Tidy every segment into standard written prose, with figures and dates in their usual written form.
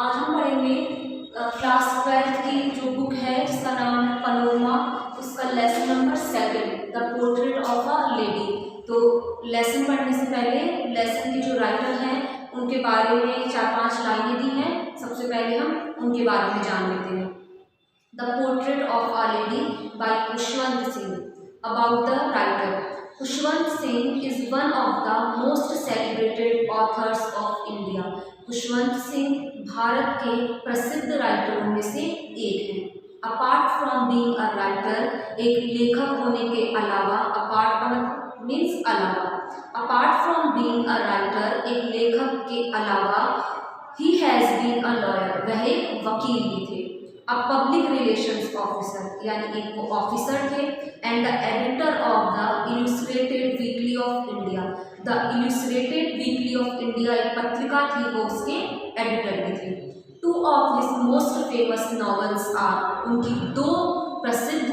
आज हम पढ़ेंगे क्लास 12th की जो बुक है जिसका नाम है पनोरमा, उसका lesson number 2 the portrait of a lady. तो लेसन पढ़ने से पहले लेसन के जो राइटर हैं उनके बारे में 4-5 लाइनें दी हैं। सबसे पहले हम उनके बारे में जान लेते हैं। The portrait of a lady by Khushwant Singh. About the writer, Khushwant Singh is one of the most celebrated authors of India। Khushwant Singh Bharat के प्रसिद्ध राइटरों में से एक हैं। Apart from being a writer, एक लेखक होने के अलावा, अपार्ट मीन्स अलावा, apart from being a writer, एक लेखक के अलावा, he has been a lawyer, वह एक वकील भी थे। अ पब्लिक रिलेशंस ऑफिसर, यानी एक वो ऑफिसर थे। And the editor of the illustrated weekly of India. The illustrated weekly of India एक पत्रिका थी, वो उसके एडिटर भी थे। Two of his most famous novels are, उनकी 2 प्रसिद्ध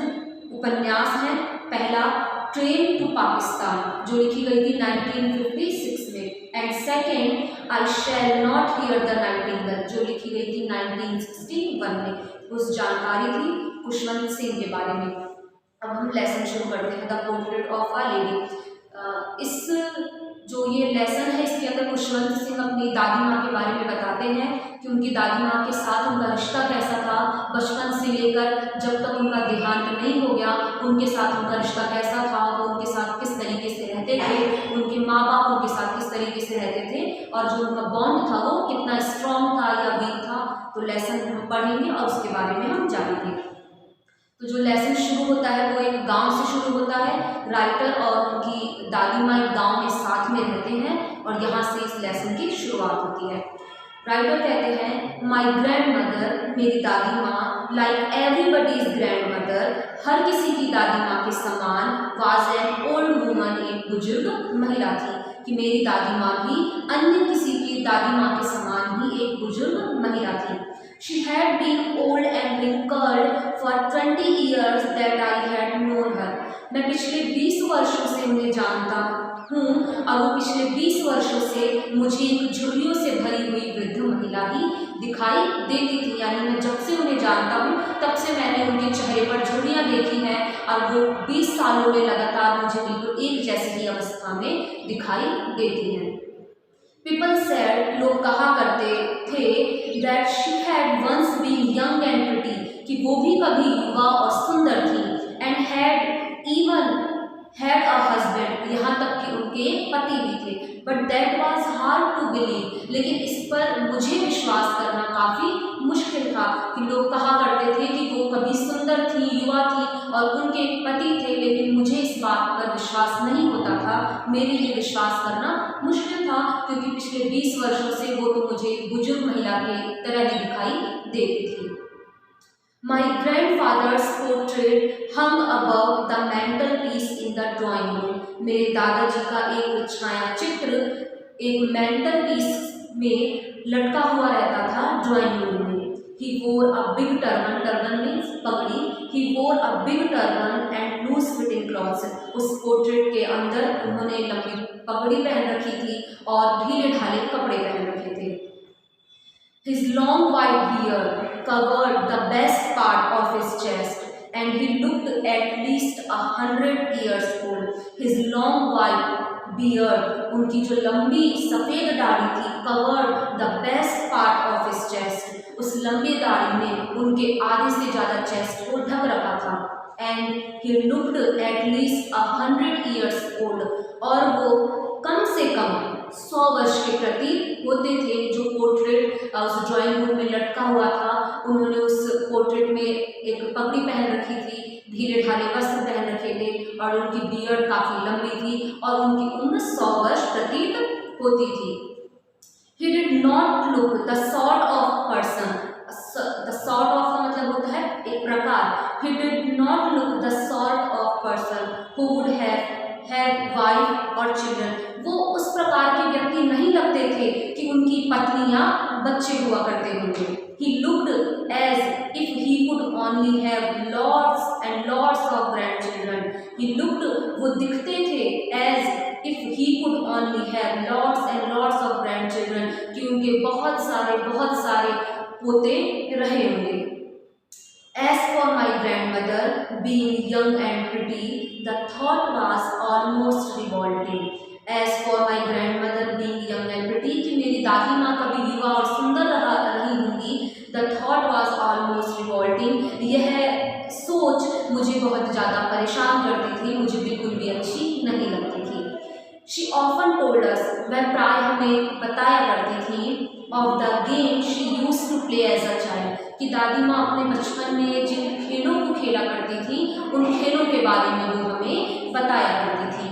उपन्यास हैं। पहला ट्रेन टू पाकिस्तान, जो लिखी गई थी 1956 में, and second I shall not here the Nightingale, जो लिखी गई थी 1961 में। उस जानकारी थी खुशवंत सिंह के बारे में। अब हम लेसन शुरू करते हैं, the portrait of a lady. इस जो ये लेसन है इसके अंदर खुशवंत सिंह अपनी दादी माँ के बारे में बताते हैं कि उनकी दादी माँ के साथ उनका रिश्ता कैसा था, बचपन से लेकर जब तक उनका देहांत नहीं हो गया उनके साथ उनका रिश्ता कैसा था, वो उनके साथ किस तरीके से रहते थे, उनके माँ बाप उनके साथ किस तरीके से रहते थे, और जो उनका बॉन्ड था वो कितना स्ट्रॉन्ग था या वीक था। तो लेसन हम पढ़ेंगे और उसके बारे में हम जानेंगे। तो जो लेसन शुरू होता है वो एक गांव से शुरू होता है। राइटर और उनकी दादी माँ एक गांव में साथ में रहते हैं और यहाँ से इस लेसन की शुरुआत होती है। राइटर कहते हैं, माई ग्रैंड मदर, मेरी दादी माँ, लाइक एवरीबडीज ग्रैंड मदर, हर किसी की दादी माँ के समान, वाज एन ओल्ड वुमन, एक बुजुर्ग महिला थी, कि मेरी दादी माँ भी अन्य किसी की दादी माँ के समान ही एक बुजुर्ग महिला थी। She had been old and wrinkled for 20 years that I had known her। मैं पिछले 20 वर्षों से उन्हें जानता हूँ और वो पिछले 20 वर्षों से मुझे एक झुर्रियों से भरी हुई वृद्ध महिला ही दिखाई देती थी। यानी मैं जब से उन्हें जानता हूँ तब से मैंने उनके चेहरे पर झुर्रियाँ देखी हैं और वो 20 सालों में लगातार मुझे बिल्कुल एक जैसी ही अवस्था में दिखाई देती हैं। People said, लोग कहा करते थे, that she had once been young and pretty, कि वो भी कभी युवा और सुंदर थी, and had even had a husband, यहाँ तक कि उनके पति भी थे। But that was hard to believe, लेकिन इस पर मुझे विश्वास करना काफ़ी मुश्किल था कि लोग कहा करते थे कि वो कभी सुंदर थी, युवा थी और उनके पति थे, लेकिन मुझे इस बात पर विश्वास नहीं होता था। मेरे लिए विश्वास करना मुश्किल था क्योंकि पिछले 20 वर्षों से वो तो मुझे बुजुर्ग महिला के तरह ही दिखाई देती थी। My grandfather's portrait hung above the mantelpiece in the drawing room। मेरे दादाजी का एक छाया चित्र एक mantelpiece में लटका हुआ रहता था ड्राइंग रूम में। He wore a big turban, turban means पगड़ी। He wore a big turban and loose fitting clothes। उस पोर्ट्रेट के अंदर उन्होंने लंबी पगड़ी पहन रखी थी और ढीले ढाले कपड़े पहन रखे थे। His long white beard covered the best part of his chest and he looked at least 100 years old। His long white beard, उनकी जो लंबी सफ़ेद दाढ़ी थी, covered the best part of his chest, उस लंबी दाढ़ी ने उनके आधे से ज़्यादा चेस्ट को ढक रखा था। And he looked at least 100 years old, और वो कम से कम 100 वर्ष के प्रतीक होते थे। जो पोर्ट्रेट उस ड्राइंग रूम में लटका हुआ था, उन्होंने उस पोर्ट्रेट में एक पगड़ी पहन रखी थी, ढीले ढाले वस्त्र पहन रखे थे और उनकी बियर्ड काफ़ी लंबी थी और उनकी उम्र 100 वर्ष प्रतीत होती थी। He did not look the sort of person, the sort of का मतलब होता है एक प्रकार। He did not look the sort of person who would have wife or children। वो उस प्रकार के व्यक्ति नहीं लगते थे कि उनकी पत्नियां बच्चे हुआ करते होंगे। He looked as if he could only have lots and lots of grandchildren। He looked, वो दिखते थे as if he could only have lots and lots of grandchildren, कि उनके बहुत सारे होते रहे होंगे। As for my grandmother, being young and pretty, the thought was almost revolting. As for my grandmother being young and pretty, कि मेरी दादी माँ कभी युवा और सुंदर रही होंगी, the thought was almost revolting, यह सोच मुझे बहुत ज़्यादा परेशान करती थी, मुझे बिल्कुल भी अच्छी नहीं लगती थी। She often told us, वह प्राय हमें बताया करती थी, of the game she used to play as a child, कि दादी माँ अपने बचपन में जिन खेलों को खेला करती थी उन खेलों के बारे में वो हमें बताया करती थी।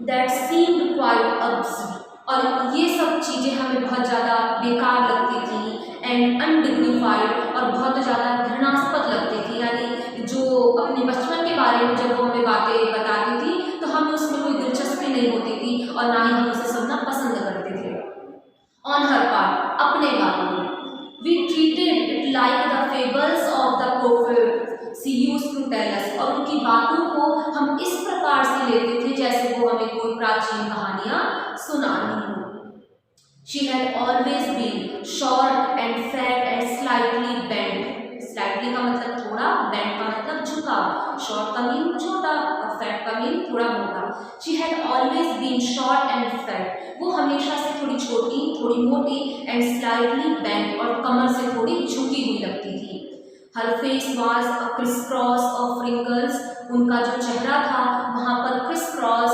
That seemed quite absurd, और ये सब चीज़ें हमें बहुत ज़्यादा बेकार लगती थी and undignified, और बहुत ज़्यादा घृणास्पद लगती थी। यानी जो अपने बचपन के बारे में जब वो हमें बातें बताती थी तो हमें उसमें कोई दिलचस्पी नहीं होती थी और ना ही हम उसे सुनना पसंद करते थे। On her part, अपने बारे में, we treated it like the fables of the prophet she used to tell us, और उनकी बातों को हम इस प्रकार से लेते थे जैसे वो हमें कोई प्राचीन कहानियाँ सुना रही हो। She had always been short and fat and slightly bent. Slightly का मतलब थोड़ा, bent का मतलब झुका, short का मीन छोटा और fat का मीन थोड़ा मोटा। She had always been short and fat. वो हमेशा से थोड़ी छोटी, थोड़ी मोटी and slightly bent, और कमर से थोड़ी झुकी हुई लगती थी। Her face was a crisscross of wrinkles. उनका जो चेहरा था वहाँ पर crisscross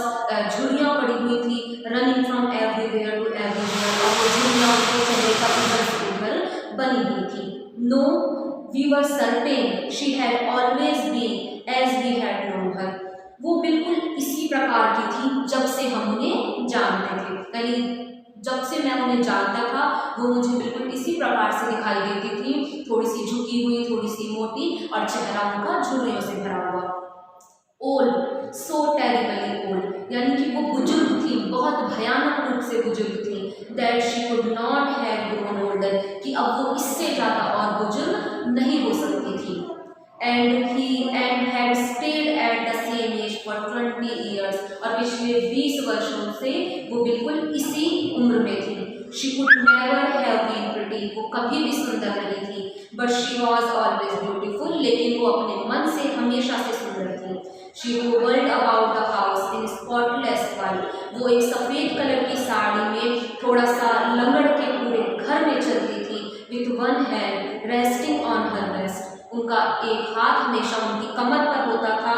झुर्रियाँ पड़ी हुई थी, running from everywhere to everywhere, और वो झुर्रियाँ उनके चेहरे का इधर से उधर बनी हुई थी। No, we were certain she had always been as we had known her. वो बिल्कुल इसी प्रकार की थी जब से हम उन्हें जानते थे, यानी जब से मैं उन्हें जानता था वो मुझे बिल्कुल इसी प्रकार से दिखाई देती थी, थोड़ी सी झुकी हुई, थोड़ी सी मोटी, और चेहरा उनका झुर्रियों से भरा हुआ। ओल्ड, सो टेरिबली ओल्ड, यानी कि वो बुजुर्ग थी, बहुत भयानक रूप से बुजुर्ग थी। That she could not have grown older, कि अब वो इससे ज़्यादा और बुजुर्ग नहीं हो सकती थी। and had stayed at the same age for 20 years, और पिछले 20 वर्षों से वो बिल्कुल इसी उम्र में थी। She could never have been pretty, वो कभी भी सुंदर नहीं थी, but she was always beautiful, लेकिन वो अपने मन से हमेशा से सुंदर थी। She hovered about the house in spotless white, वो एक सफ़ेद कलर की साड़ी में थोड़ा सा लंगड़ के पूरे घर में चलती थी। With one hand resting on her breast, उनका एक हाथ हमेशा उनकी कमर पर होता था,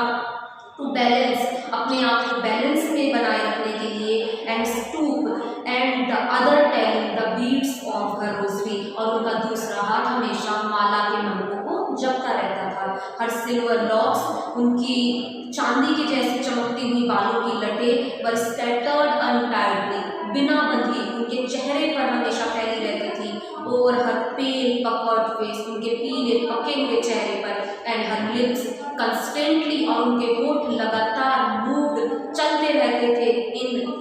टू बैलेंस, अपने आप को बैलेंस में बनाए रखने के लिए, and stoop, and the other telling the beats of her rosary, और उनका दूसरा हाथ हमेशा माला के मंगों को जपता रहता था। हर सिल्वर लॉक्स, उनकी चांदी के जैसे चमकती हुई बालों की लटें वर स्कैटर्ड अनटाइडली, बिना बंधी उनके चेहरे पर हमेशा फैली रहती थी। और हर पेल पकर्ड फेस, उनके पीले पके हुए चेहरे पर, एंड हर लिप्स कंस्टेंटली, और उनके होठ लगातार मूव्ड चलते रहते थे इन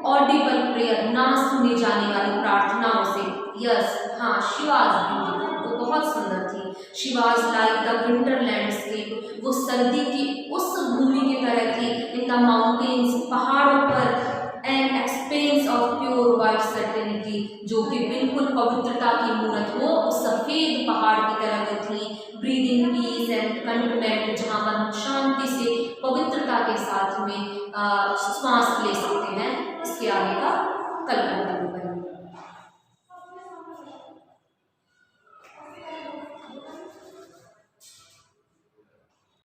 ऑडिबल प्रेयर, ना सुनी जाने वाली प्रार्थनाओं से। यस, हाँ, शी वाज ब्यूटीफुल, वो बहुत सुंदर थी। She was like the winter landscape, वो सर्दी की उस भूमि की तरह थी। इन द माउंटेन्स, पहाड़ों पर, and expense of pure white certainty, जो कि बिल्कुल पवित्रता की मूर्त हो, उस सफ़ेद पहाड़ की तरह वो थी। ब्रीदिंग पीस एंड कंटेंट, जहाँ पर हम शांति से पवित्रता के साथ में श्वास ले सकते हैं। इसके आगे का कल्पना।